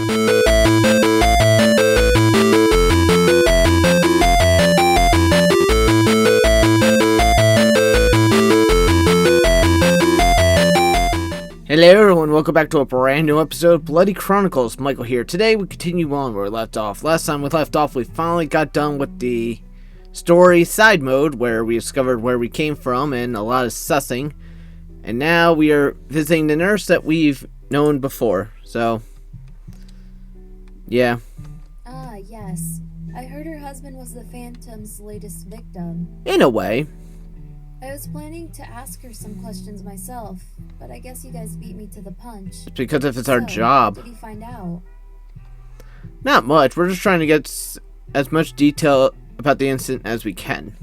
Hello everyone, welcome back to a brand new episode of Bloody Chronicles. Michael here. Today we continue on where we left off. Last time we left off, we finally got done with the story side mode where we discovered where we came from and a lot of sussing. And now we are visiting the nurse that we've known before. So, yeah. Ah, yes. I heard her husband was the Phantom's latest victim. In a way. I was planning to ask her some questions myself, but I guess you guys beat me to the punch. It's because if it's our job. What did you find out? Not much. We're just trying to get as much detail about the incident as we can.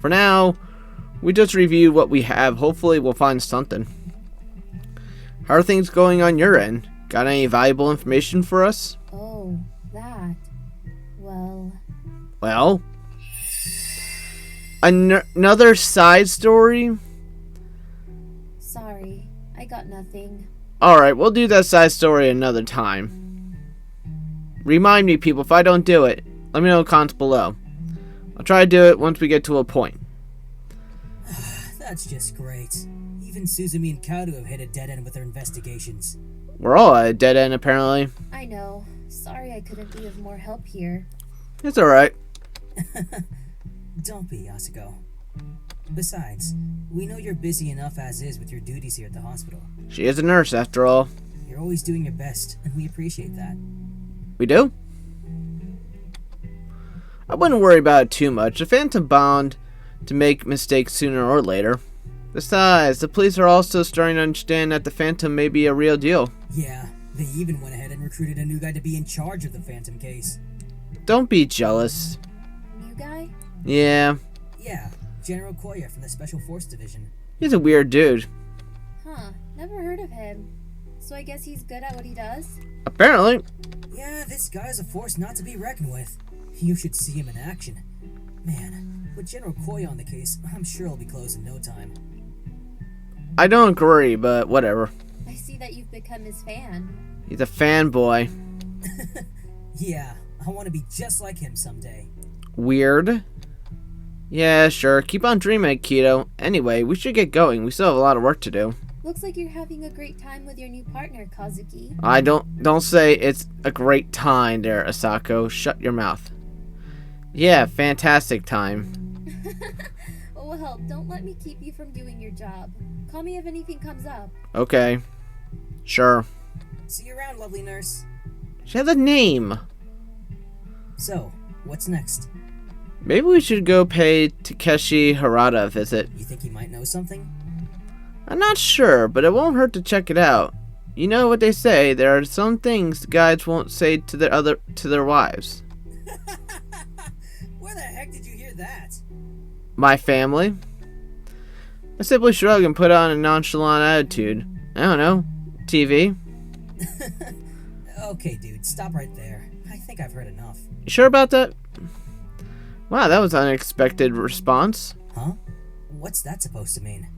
For now, we just review what we have. Hopefully we'll find something. How are things going on your end? Got any valuable information for us? Oh, that. Well? Another side story? Sorry, I got nothing. Alright, we'll do that side story another time. Remind me, people, if I don't do it, let me know in the comments below. I'll try to do it once we get to a point. That's just great. Even Suzumi and Kaoru have hit a dead end with their investigations. We're all at a dead end, apparently. I know. Sorry I couldn't be of more help here. It's alright. Don't be, Yasuko. Besides, we know you're busy enough as is with your duties here at the hospital. She is a nurse, after all. You're always doing your best, and we appreciate that. We do? I wouldn't worry about it too much. The Phantom bound to make mistakes sooner or later. Besides, the police are also starting to understand that the Phantom may be a real deal. Yeah, they even went ahead and recruited a new guy to be in charge of the Phantom case. Don't be jealous. New guy? Yeah. Yeah, General Koya from the Special Force Division. He's a weird dude. Huh, never heard of him. So I guess he's good at what he does? Apparently. Yeah, this guy's a force not to be reckoned with. You should see him in action. Man, with General Koya on the case, I'm sure he'll be closed in no time. I don't agree, but whatever. I see that you've become his fan. He's a fanboy. Yeah, I want to be just like him someday. Weird. Yeah, sure. Keep on dreaming, Keto. Anyway, we should get going. We still have a lot of work to do. Looks like you're having a great time with your new partner, Kazuki. I don't say it's a great time there, Asako. Shut your mouth. Yeah, fantastic time. Well, don't let me keep you from doing your job. Call me if anything comes up. Okay. Sure. See you around, lovely nurse. She has a name. So, what's next? Maybe we should go pay Takeshi Harada a visit. You think he might know something? I'm not sure, but it won't hurt to check it out. You know what they say, there are some things the guys won't say to their wives. Where the heck did you hear that? My family? I simply shrug and put on a nonchalant attitude. I don't know. TV? Okay, dude, stop right there. I think I've heard enough. You sure about that? Wow, that was an unexpected response. Huh? What's that supposed to mean?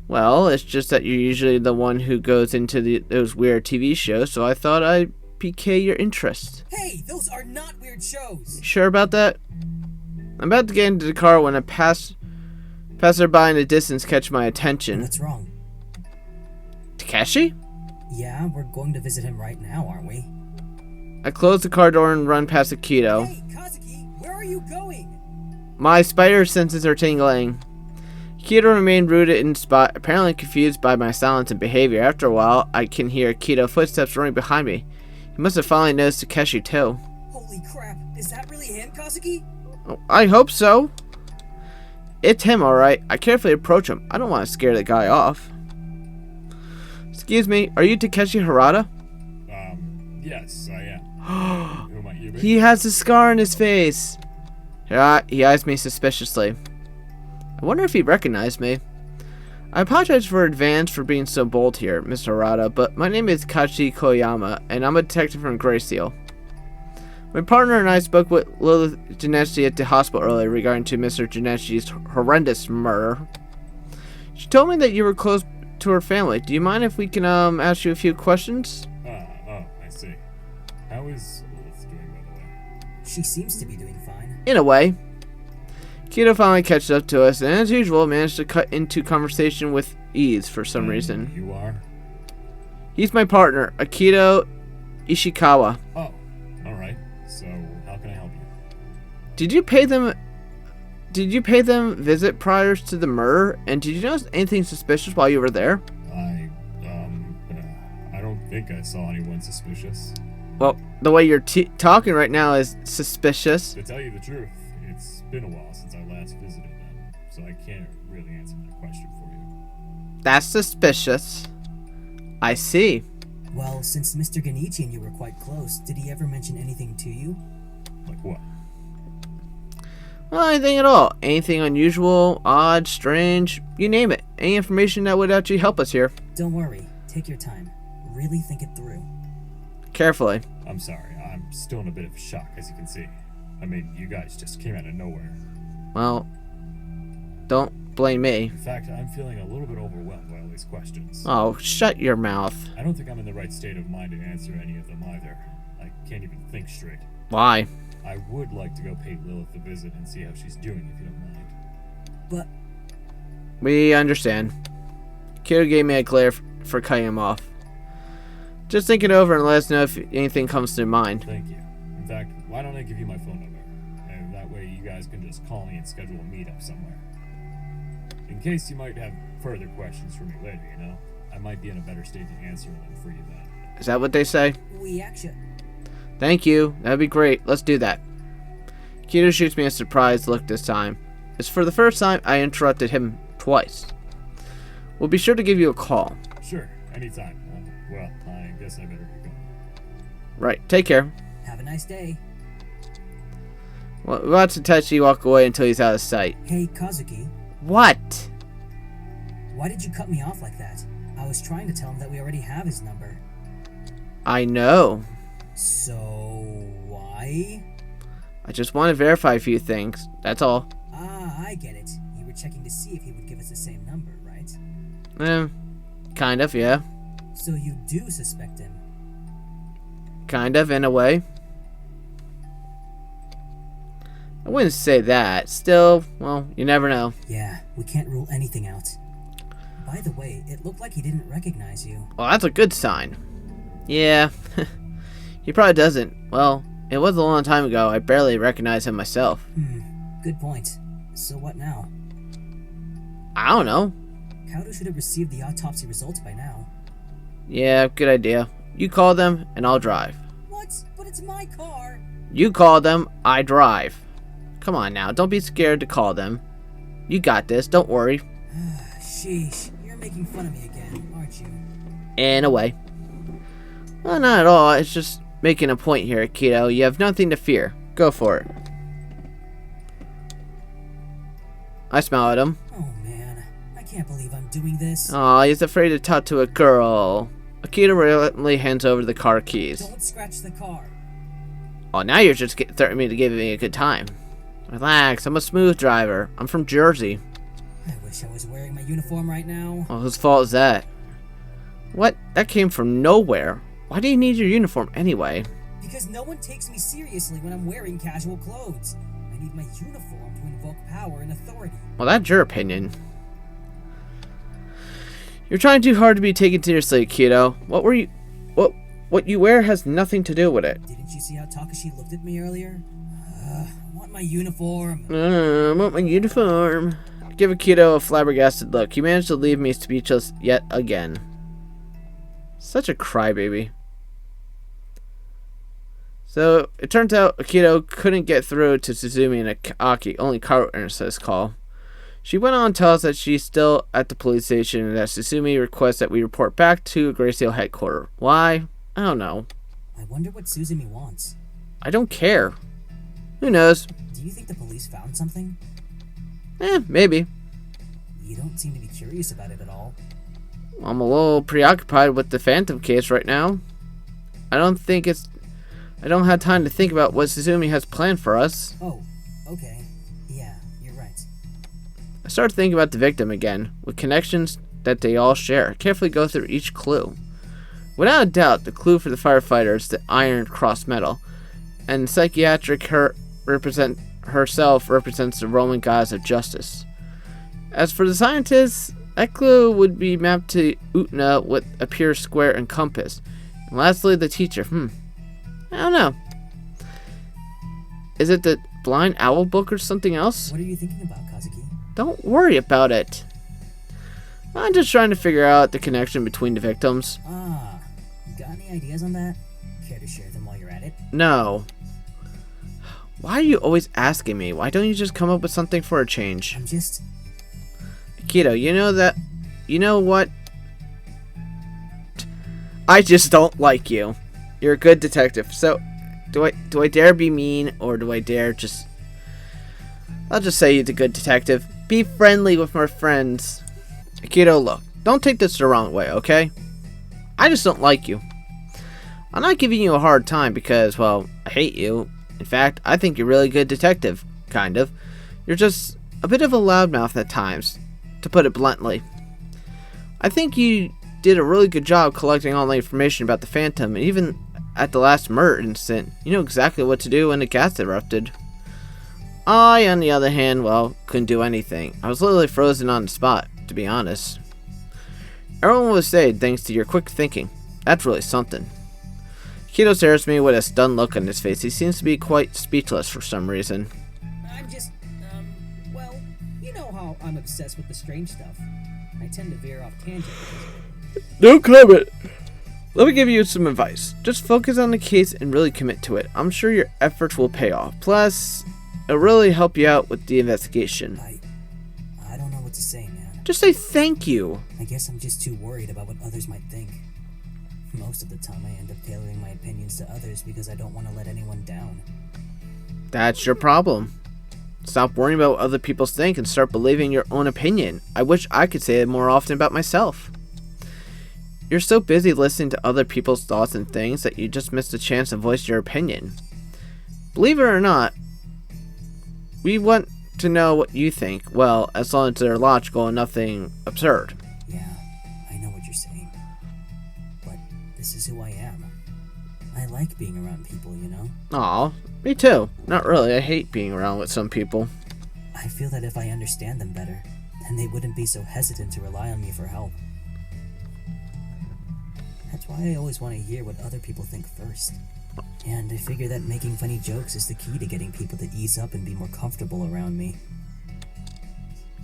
Well, it's just that you're usually the one who goes into those weird TV shows, so I thought I'd pique your interest. Hey, those are not weird shows! You sure about that? I'm about to get into the car when a passerby in the distance catch my attention. What's wrong? Takeshi? Yeah, we're going to visit him right now, aren't we? I close the car door and run past Akito. Hey, Kazuki, where are you going? My spider senses are tingling. Akito remained rooted in spot, apparently confused by my silence and behavior. After a while, I can hear Akito footsteps running behind me. He must have finally noticed Takeshi too. Holy crap, is that really him, Kazuki? Oh, I hope so. It's him, alright. I carefully approach him. I don't want to scare the guy off. Excuse me, are you Takeshi Harada? Yes, I am. Who might you be? He has a scar on his face. He eyes me suspiciously. I wonder if he recognized me. I apologize for advance for being so bold here, Mr. Harada, but my name is Kachi Koyama, and I'm a detective from Gray Seal. My partner and I spoke with Lilith Janeshi at the hospital earlier regarding to Mr. Janeshi's horrendous murder. She told me that you were close to her family. Do you mind if we can ask you a few questions? I see. How is Lilith doing, by the way? She seems to be doing fine. In a way. Keto finally catches up to us, and as usual, managed to cut into conversation with ease for some reason. You are? He's my partner, Akito Ishikawa. Oh, alright. So, how can I help you? Did you pay them visit prior to the murder? And did you notice anything suspicious while you were there? I don't think I saw anyone suspicious. Well, the way you're talking right now is suspicious. To tell you the truth, it's been a while since I last visited them, so I can't really answer that question for you. That's suspicious. I see. Well, since Mr. Genichi and you were quite close, did he ever mention anything to you? Like what? Well, anything at all. Anything unusual, odd, strange, you name it. Any information that would actually help us here. Don't worry. Take your time. Really think it through. Carefully. I'm sorry, I'm still in a bit of shock, as you can see. I mean, you guys just came out of nowhere. Well, don't blame me. In fact, I'm feeling a little bit overwhelmed by all these questions. Oh, shut your mouth. I don't think I'm in the right state of mind to answer any of them either. I can't even think straight. Why? I would like to go pay Lilith a visit and see how she's doing, if you don't mind. But We understand. Kiddo gave me a glare for cutting him off. Just think it over and let us know if anything comes to mind. Thank you. In fact, why don't I give you my phone number? And that way you guys can just call me and schedule a meetup somewhere. In case you might have further questions for me later, you know? I might be in a better state to answer them for you then. Is that what they say? we actually... Thank you. That'd be great. Let's do that. Kiddo shoots me a surprised look this time. It's for the first time I interrupted him twice. We'll be sure to give you a call. Sure, anytime. Well, I guess I better get going. Right. Take care. Have a nice day. Well, watch Tachi walk away until he's out of sight. Hey, Kazuki. What? Why did you cut me off like that? I was trying to tell him that we already have his number. I know. So... why? I just want to verify a few things. That's all. Ah, I get it. You were checking to see if he would give us the same number, right? Kind of, yeah. So you do suspect him. Kind of, in a way. I wouldn't say that. Still, well, you never know. Yeah, we can't rule anything out. By the way, it looked like he didn't recognize you. Well, that's a good sign. Yeah. He probably doesn't. Well, it was a long time ago. I barely recognized him myself. Good point. So what now? I don't know. Kauto should have received the autopsy results by now. Yeah, good idea. You call them, and I'll drive. What? But it's my car! You call them, I drive. Come on now, don't be scared to call them. You got this, don't worry. Sheesh, you're making fun of me again, aren't you? In a way. Well, not at all. It's just making a point here, kiddo. You have nothing to fear. Go for it. I smile at him. Oh man, I can't believe I'm doing this. Aw, he's afraid to talk to a girl. Akita reluctantly hands over the car keys. Don't scratch the car. Oh, now you're just threatening me to give me a good time. Relax, I'm a smooth driver. I'm from Jersey. I wish I was wearing my uniform right now. Well, whose fault is that? What? That came from nowhere. Why do you need your uniform anyway? Because no one takes me seriously when I'm wearing casual clothes. I need my uniform to invoke power and authority. Well, that's your opinion. You're trying too hard to be taken seriously, kiddo. What you wear has nothing to do with it. Didn't you see how Takashi looked at me earlier? I want my uniform. I want my uniform. Give Akito a flabbergasted look. He managed to leave me speechless yet again. Such a crybaby. So, it turns out Akito couldn't get through to Suzumi and Aki. Only Kaoru answered his call. She went on to tell us that she's still at the police station and that Suzumi requests that we report back to Gracie headquarters. Why? I don't know. I wonder what Suzumi wants. I don't care. Who knows? Do you think the police found something? Maybe. You don't seem to be curious about it at all. I'm a little preoccupied with the Phantom case right now. I don't have time to think about what Suzumi has planned for us. Oh, okay. Yeah, you're right. I started thinking about the victim again, with connections that they all share. Carefully go through each clue. Without a doubt, the clue for the firefighter is the iron cross medal, and psychiatric herself represents the Roman goddess of justice. As for the scientist, that clue would be mapped to Utna with a pure square and compass. And lastly, the teacher. I don't know. Is it the blind owl book or something else? What are you thinking about, Kazuki? Don't worry about it. I'm just trying to figure out the connection between the victims. You got any ideas on that? Care to share them while you're at it? No. Why are you always asking me? Why don't you just come up with something for a change? I'm just... Akito, you know what? I just don't like you. You're a good detective. So, do I dare be mean, or do I dare just... I'll just say you're a good detective. Be friendly with my friends. Akito, look. Don't take this the wrong way, okay? I just don't like you. I'm not giving you a hard time because, well, I hate you. In fact, I think you're a really good detective. Kind of. You're just a bit of a loudmouth at times, to put it bluntly. I think you did a really good job collecting all the information about the Phantom, and even at the last murder incident, you know exactly what to do when the gas erupted. I, on the other hand, well, couldn't do anything. I was literally frozen on the spot, to be honest. Everyone was saved thanks to your quick thinking. That's really something. Kito stares at me with a stunned look on his face. He seems to be quite speechless for some reason. I'm just, well, you know how I'm obsessed with the strange stuff. I tend to veer off tangent because... No comment. Let me give you some advice. Just focus on the case and really commit to it. I'm sure your efforts will pay off. Plus, it'll really help you out with the investigation. I don't know what to say, man. Just say thank you. I guess I'm just too worried about what others might think. Most of the time I end up tailoring my opinions to others because I don't want to let anyone down. That's your problem. Stop worrying about what other people think and start believing your own opinion. I wish I could say it more often about myself. You're so busy listening to other people's thoughts and things that you just missed a chance to voice your opinion. Believe it or not, we want to know what you think, well, as long as they're logical and nothing absurd. Yeah, I know what you're saying. But this is who I am. I like being around people, you know? Aw, me too. Not really. I hate being around with some people. I feel that if I understand them better, then they wouldn't be so hesitant to rely on me for help. That's why I always want to hear what other people think first. And I figure that making funny jokes is the key to getting people to ease up and be more comfortable around me.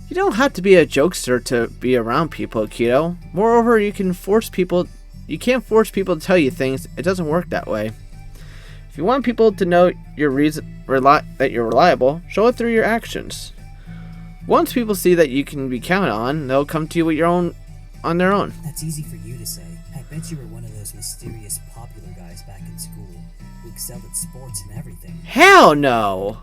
You don't have to be a jokester to be around people, Akito. Moreover, you can't force people to tell you things. It doesn't work that way. If you want people to know that you're reliable, show it through your actions. Once people see that you can be counted on, they'll come to you on their own. That's easy for you to say. I bet you were one of those mysterious popular guys back in school who excelled at sports and everything. Hell no!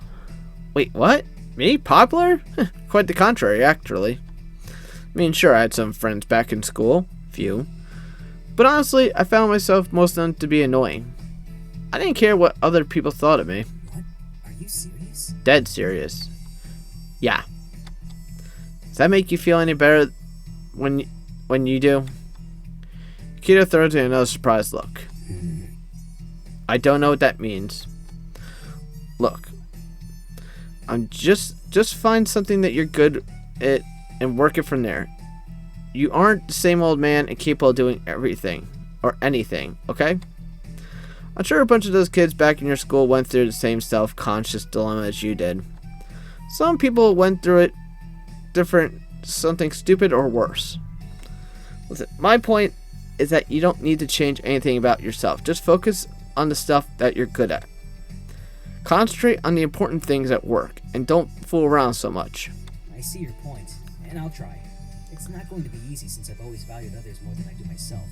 Wait, what? Me? Popular? Quite the contrary, actually. I mean, sure, I had some friends back in school. Few. But honestly, I found myself most known to be annoying. I didn't care what other people thought of me. What? Are you serious? Dead serious. Yeah. Does that make you feel any better when you do? Akito throws me another surprised look. I don't know what that means. Look. I'm just find something that you're good at and work it from there. You aren't the same old man and capable of doing everything or anything, okay? I'm sure a bunch of those kids back in your school went through the same self-conscious dilemma as you did. Some people went through it different, something stupid or worse. Listen, my point is that you don't need to change anything about yourself. Just focus on the stuff that you're good at. Concentrate on the important things at work and don't fool around so much. I see your point, and I'll try. It's not going to be easy since I've always valued others more than I do myself.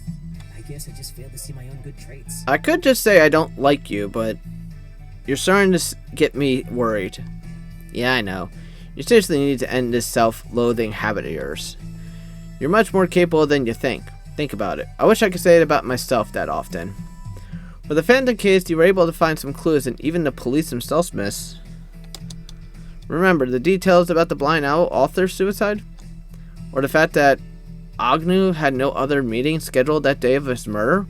I guess I just failed to see my own good traits. I could just say I don't like you, but you're starting to get me worried. Yeah, I know. You seriously need to end this self-loathing habit of yours. You're much more capable than you think. Think about it. I wish I could say it about myself that often. For the Phantom case, you were able to find some clues and even the police themselves missed. Remember, the details about the blind owl author's suicide? Or the fact that Agnew had no other meeting scheduled that day of his murder?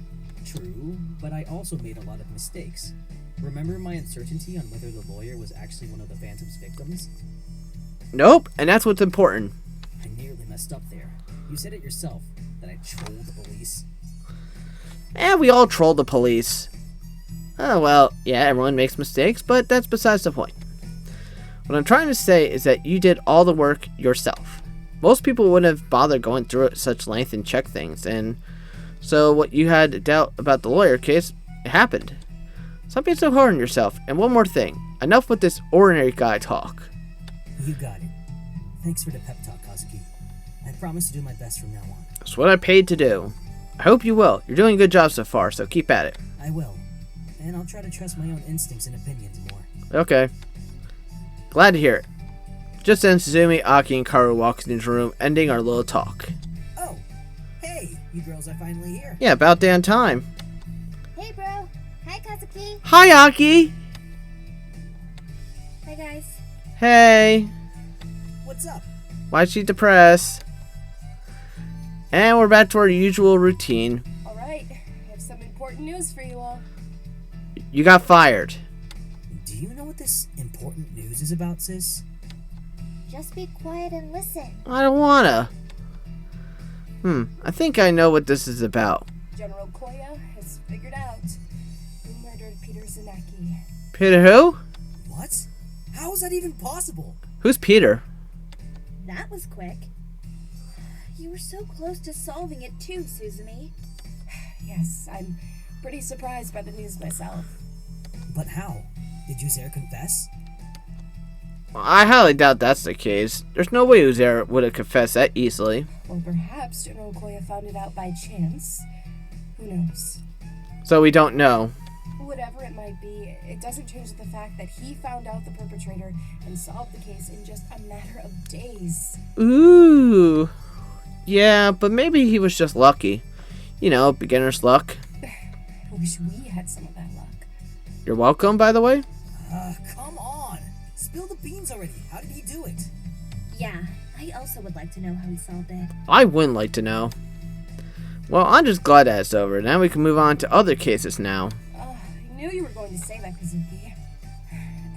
True, but I also made a lot of mistakes. Remember my uncertainty on whether the lawyer was actually one of the Phantom's victims? Nope, and that's what's important. I nearly messed up there. You said it yourself, that I trolled the police. And we all trolled the police. Oh, well, yeah, everyone makes mistakes, but that's besides the point. What I'm trying to say is that you did all the work yourself. Most people wouldn't have bothered going through it such length and check things, and so what you had to doubt about the lawyer case, it happened. Stop being so hard on yourself, and one more thing. Enough with this ordinary guy talk. You got it. Thanks for the pep talk, Kazuki. I promise to do my best from now on. That's what I paid to do. I hope you will. You're doing a good job so far, so keep at it. I will. And I'll try to trust my own instincts and opinions more. Okay. Glad to hear it. Just then, Suzumi, Aki, and Karu walked into the room, ending our little talk. Oh! Hey! You girls are finally here. Yeah, about damn time. Hey, bro. Hi, Kazuki. Hi, Aki! Hi, guys. Hey! What's up? Why's she depressed? And we're back to our usual routine. All right, I have some important news for you all. You got fired. Do you know what this important news is about, sis? Just be quiet and listen. I don't wanna. I think I know what this is about. General Koya has figured out who murdered Peter Zanaki. Peter who? What? How is that even possible? Who's Peter? That was quick. You were so close to solving it too, Suzumi. Yes, I'm pretty surprised by the news myself. But how? Did Uzair confess? I highly doubt that's the case. There's no way Uzair would have confessed that easily. Or perhaps General Koya found it out by chance. Who knows? So we don't know. Whatever it might be, it doesn't change the fact that he found out the perpetrator and solved the case in just a matter of days. Ooh. Yeah, but maybe he was just lucky. You know, beginner's luck. I wish we had some of that luck. You're welcome, by the way. Come on! Spill the beans already. How did he do it? Yeah, I also would like to know how he solved it. I wouldn't like to know. Well, I'm just glad that it's over. Now we can move on to other cases now. I knew you were going to say that, Kazuki.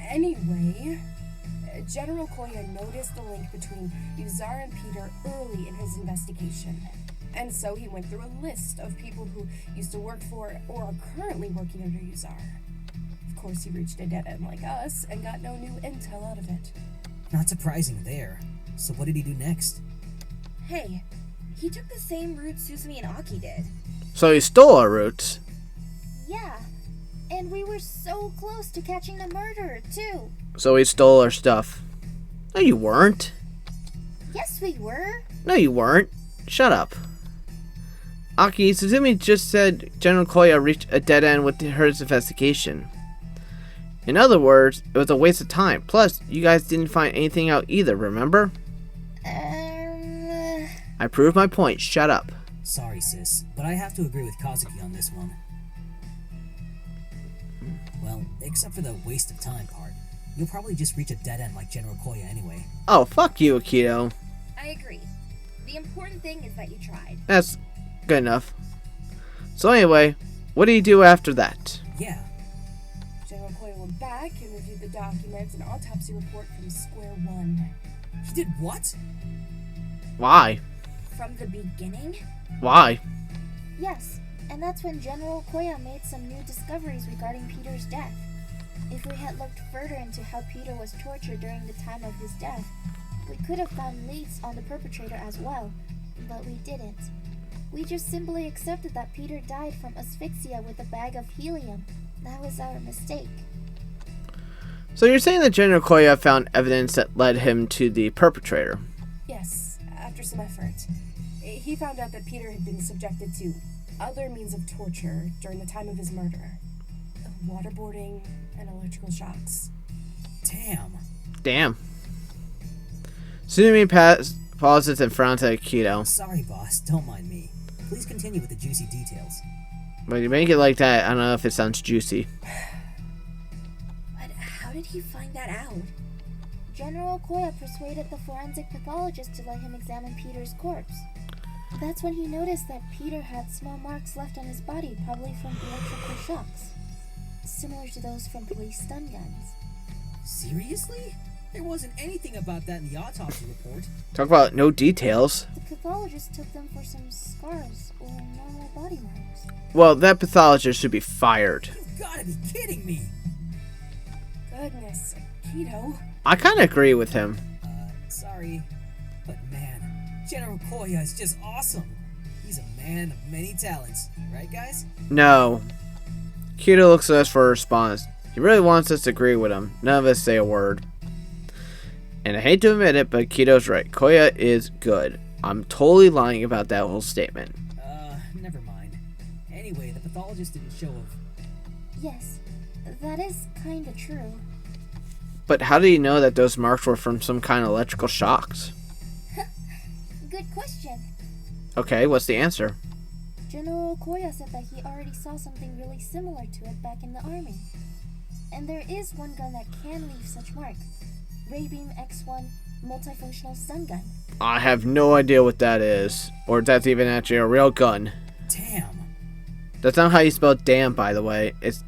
Anyway, General Koya noticed the link between Yuzar and Peter early in his investigation. And so he went through a list of people who used to work for or are currently working under Yuzar. Of course, he reached a dead end like us and got no new intel out of it. Not surprising there. So what did he do next? Hey, he took the same route Suzumi and Aki did. So he stole our roots. Yeah, and we were so close to catching the murderer, too. So he stole our stuff. No, you weren't. Yes, we were. No, you weren't. Shut up. Aki, Suzumi just said General Koya reached a dead end with her investigation. In other words, it was a waste of time. Plus, you guys didn't find anything out either, remember? I proved my point. Shut up. Sorry, sis, but I have to agree with Kazuki on this one. Well, except for the waste of time part. You'll probably just reach a dead end like General Koya anyway. Oh, fuck you, Akito. I agree. The important thing is that you tried. That's good enough. So anyway, what do you do after that? Yeah. General Koya went back and reviewed the documents and autopsy report from square one. He did what? Why? From the beginning? Why? Yes, and that's when General Koya made some new discoveries regarding Peter's death. If we had looked further into how Peter was tortured during the time of his death, we could have found leads on the perpetrator as well, but we didn't. We just simply accepted that Peter died from asphyxia with a bag of helium. That was our mistake. So you're saying that General Koya found evidence that led him to the perpetrator? Yes, after some effort. He found out that Peter had been subjected to other means of torture during the time of his murder. Waterboarding and electrical shocks. Damn. Suzumi pauses in front of Akito. Sorry, boss. Don't mind me. Please continue with the juicy details. When you make it like that, I don't know if it sounds juicy. But how did he find that out? General Koya persuaded the forensic pathologist to let him examine Peter's corpse. That's when he noticed that Peter had small marks left on his body, probably from electrical shocks, similar to those from police stun guns. Seriously? There wasn't anything about that in the autopsy report. Talk about no details. The pathologist took them for some scars or normal body marks. Well, that pathologist should be fired. You've gotta be kidding me! Goodness, Keto. I kind of agree with him. Sorry. But man, General Koya is just awesome. He's a man of many talents. Right, guys? No. Keto looks at us for a response. He really wants us to agree with him. None of us say a word. And I hate to admit it, but Keto's right. Koya is good. I'm totally lying about that whole statement. Never mind. Anyway, the pathologist didn't show of... Yes, that is kinda true. But how did he know that those marks were from some kind of electrical shocks? Good question. Okay, what's the answer? General Koya said that he already saw something really similar to it back in the army. And there is one gun that can leave such mark. Raybeam X1 multifunctional stun gun. I have no idea what that is. Or if that's even actually a real gun. Damn. That's not how you spell damn, by the way. It's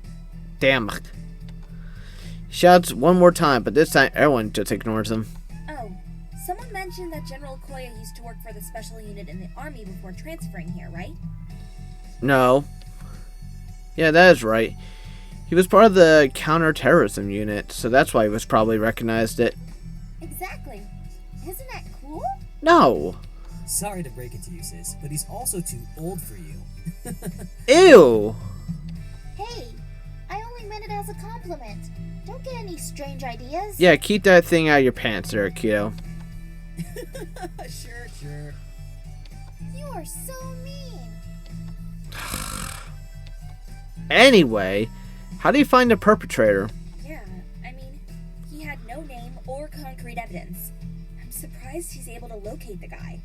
damn. Shouts one more time, but this time everyone just ignores him. Oh, someone mentioned that General Koya used to work for the special unit in the army before transferring here, right? No. Yeah, that is right. He was part of the counterterrorism unit, so that's why he was probably recognized it. Exactly. Isn't that cool? No. Sorry to break it to you, sis, but he's also too old for you. Ew. Hey, I only meant it as a compliment. Don't get any strange ideas. Yeah, keep that thing out of your pants there, Keto. Sure. You are so mean. Anyway, how do you find the perpetrator? Yeah, I mean, he had no name or concrete evidence. I'm surprised he's able to locate the guy.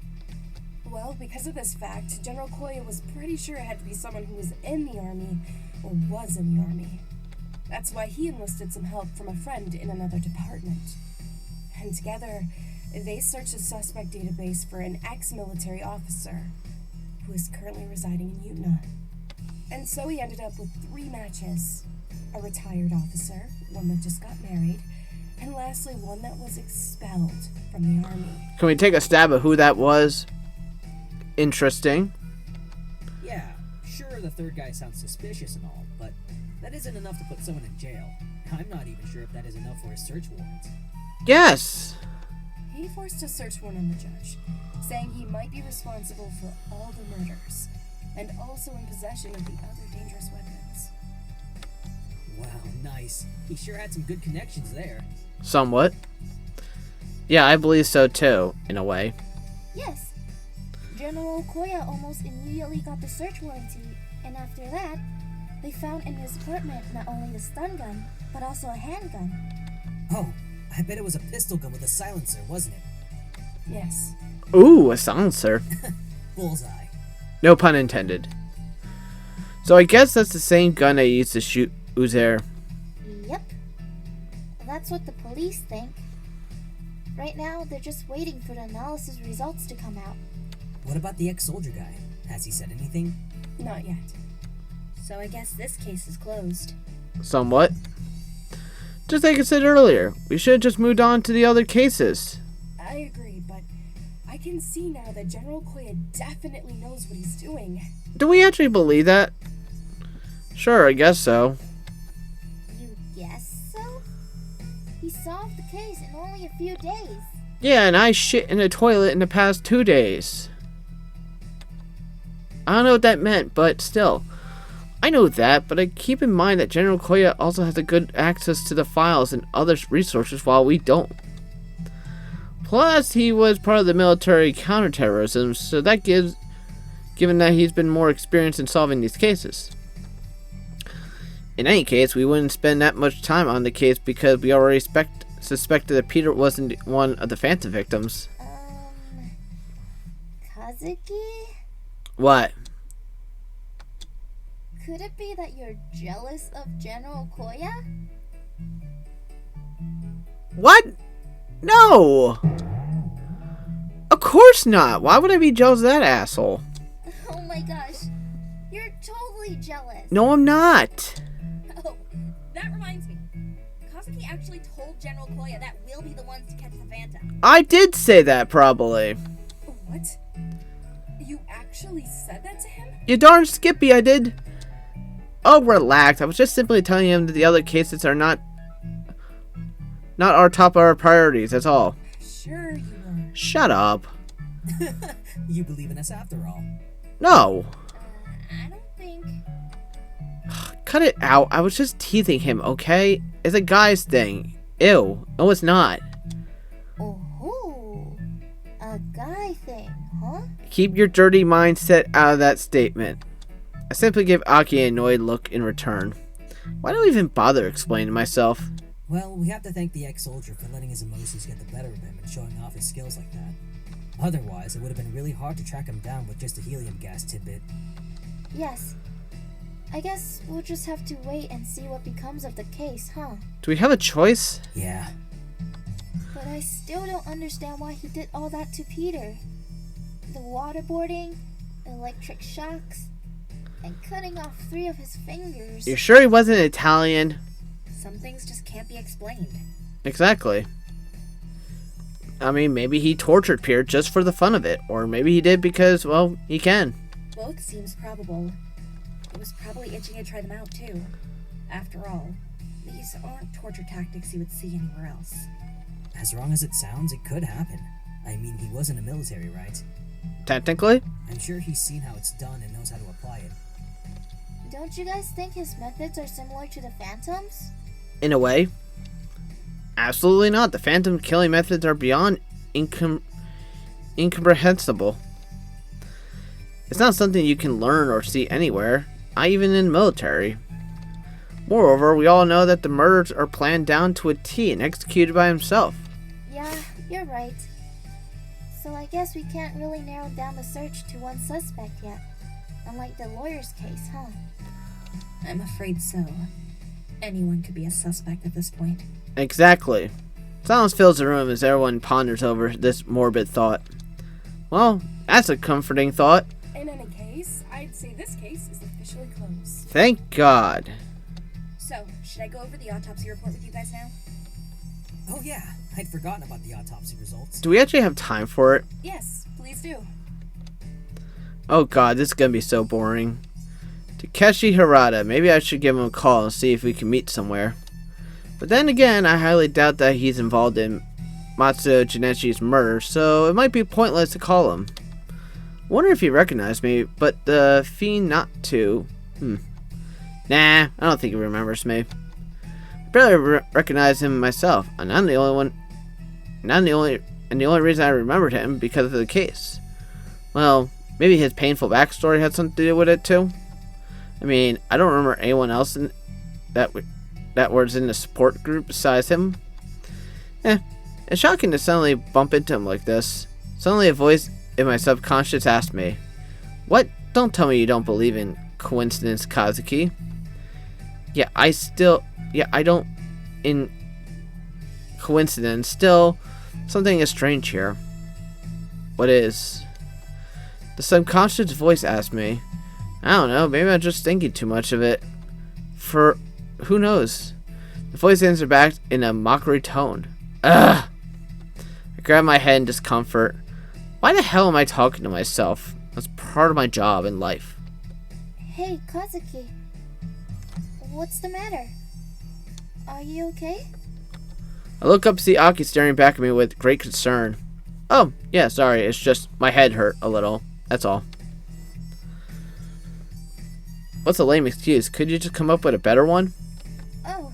Well, because of this fact, General Koya was pretty sure it had to be someone who was in the army or was in the army. That's why he enlisted some help from a friend in another department. And together, they searched the suspect database for an ex-military officer who is currently residing in Utah. And so he ended up with 3 matches. A retired officer, one that just got married, and lastly one that was expelled from the army. Can we take a stab at who that was? Interesting. Yeah, sure the third guy sounds suspicious and all, but that isn't enough to put someone in jail. I'm not even sure if that is enough for a search warrant. Yes. He forced a search warrant on the judge, saying he might be responsible for all the murders, and also in possession of the other dangerous weapons. Wow, nice. He sure had some good connections there. Somewhat. Yeah, I believe so too, in a way. Yes. General Koya almost immediately got the search warranty, and after that, they found in his apartment not only the stun gun, but also a handgun. Oh, I bet it was a pistol gun with a silencer, wasn't it? Yes. Ooh, a silencer. Bullseye. No pun intended. So I guess that's the same gun I used to shoot Uzair. Yep. That's what the police think. Right now, they're just waiting for the analysis results to come out. What about the ex-soldier guy? Has he said anything? Not yet. So I guess this case is closed. Somewhat. Just like I said earlier, we should have just moved on to the other cases. I agree, but I can see now that General Koya definitely knows what he's doing. Do we actually believe that? Sure, I guess so. You guess so? He solved the case in only a few days. Yeah, and I shit in a toilet in the past 2 days. I don't know what that meant, but still. I know that, but I keep in mind that General Koya also has a good access to the files and other resources while we don't. Plus, he was part of the military counterterrorism, so that given that he's been more experienced in solving these cases. In any case, we wouldn't spend that much time on the case because we already suspected that Peter wasn't one of the Phantom victims. Kazuki? What? Could it be that you're jealous of General Koya? What? No! Of course not. Why would I be jealous of that asshole? Oh my gosh. You're totally jealous. No, I'm not. Oh, that reminds me. Kazuki actually told General Koya that we'll be the ones to catch the Phantom. I did say that, probably. What? You actually said that to him? You darn Skippy, I did. Oh, relax. I was just simply telling him that the other cases are not our top of our priorities, that's all. Sure you were. Shut up. You believe in us after all. No. I don't think. Cut it out. I was just teasing him, okay? It's a guy's thing. Ew. No, it's not. Oh, a guy thing, huh? Keep your dirty mindset out of that statement. I simply gave Aki an annoyed look in return. Why do I even bother explaining myself? Well, we have to thank the ex-soldier for letting his emotions get the better of him and showing off his skills like that. Otherwise, it would have been really hard to track him down with just a helium gas tidbit. Yes. I guess we'll just have to wait and see what becomes of the case, huh? Do we have a choice? Yeah. But I still don't understand why he did all that to Peter. The waterboarding, electric shocks, and cutting off 3 of his fingers. You sure he wasn't Italian? Some things just can't be explained. Exactly. I mean, maybe he tortured Peter just for the fun of it. Or maybe he did because, well, he can. Both seems probable. He was probably itching to try them out too. After all, these aren't torture tactics you would see anywhere else. As wrong as it sounds, it could happen. I mean, he was in the military, right? Technically? I'm sure he's seen how it's done and knows how to apply it. Don't you guys think his methods are similar to the Phantom's? In a way. Absolutely not. The Phantom killing methods are beyond incomprehensible. It's not something you can learn or see anywhere, not even in the military. Moreover, we all know that the murders are planned down to a T and executed by himself. Yeah, you're right. So I guess we can't really narrow down the search to one suspect yet. Unlike the lawyer's case, huh? I'm afraid so. Anyone could be a suspect at this point. Exactly. Silence fills the room as everyone ponders over this morbid thought. Well, that's a comforting thought. In any case, I'd say this case is officially closed. Thank God. So, should I go over the autopsy report with you guys now? Oh yeah, I'd forgotten about the autopsy results. Do we actually have time for it? Yes, please do. Oh God, this is gonna be so boring. Takeshi Hirata. Maybe I should give him a call and see if we can meet somewhere. But then again, I highly doubt that he's involved in Matsuo Junichi's murder, so it might be pointless to call him. Wonder if he recognized me, but the fiend not to. Nah, I don't think he remembers me. I barely recognize him myself, and I'm the only one. And the only reason I remembered him because of the case. Well, maybe his painful backstory had something to do with it too. I mean, I don't remember anyone else that was in the support group besides him. It's shocking to suddenly bump into him like this. Suddenly a voice in my subconscious asked me, "What? Don't tell me you don't believe in coincidence, Kazuki." I don't in coincidence. Still, something is strange here. What is? The subconscious voice asked me. I don't know, maybe I'm just thinking too much of it. For who knows? The voice answered back in a mockery tone. Ugh! I grabbed my head in discomfort. Why the hell am I talking to myself? That's part of my job in life. Hey, Kazuki. What's the matter? Are you okay? I look up to see Aki staring back at me with great concern. Oh, yeah, sorry, it's just my head hurt a little. That's all. What's a lame excuse? Could you just come up with a better one? Oh,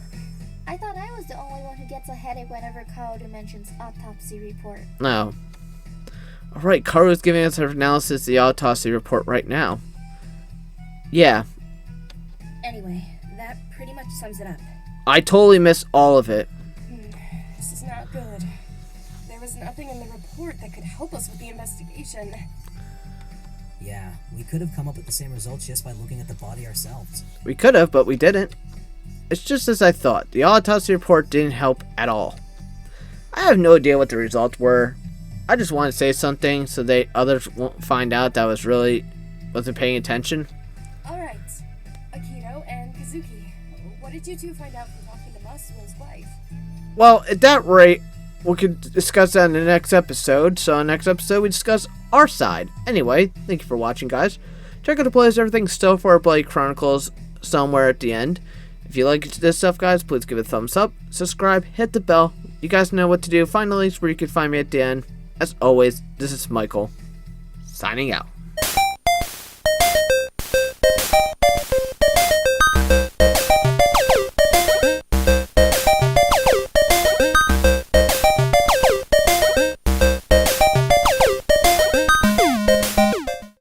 I thought I was the only one who gets a headache whenever Kaoru mentions autopsy report. No. Alright, Karu's giving us her analysis of the autopsy report right now. Yeah. Anyway, that pretty much sums it up. I totally missed all of it. This is not good. There was nothing in the report that could help us with the investigation. Yeah, we could have come up with the same results just by looking at the body ourselves. We could have, but we didn't. It's just as I thought. The autopsy report didn't help at all. I have no idea what the results were. I just want to say something so others won't find out that I wasn't paying attention. Alright, Akito and Kazuki, what did you two find out from talking to Masuo's wife? Well, at that rate, we could discuss that in the next episode. So in the next episode, we discuss our side. Anyway, thank you for watching, guys. Check out the playlist, everything's still for Bloody Chronicles somewhere at the end. If you like this stuff, guys, please give it a thumbs up, subscribe, hit the bell. You guys know what to do. Find the links where you can find me at the end. As always, this is Michael, signing out.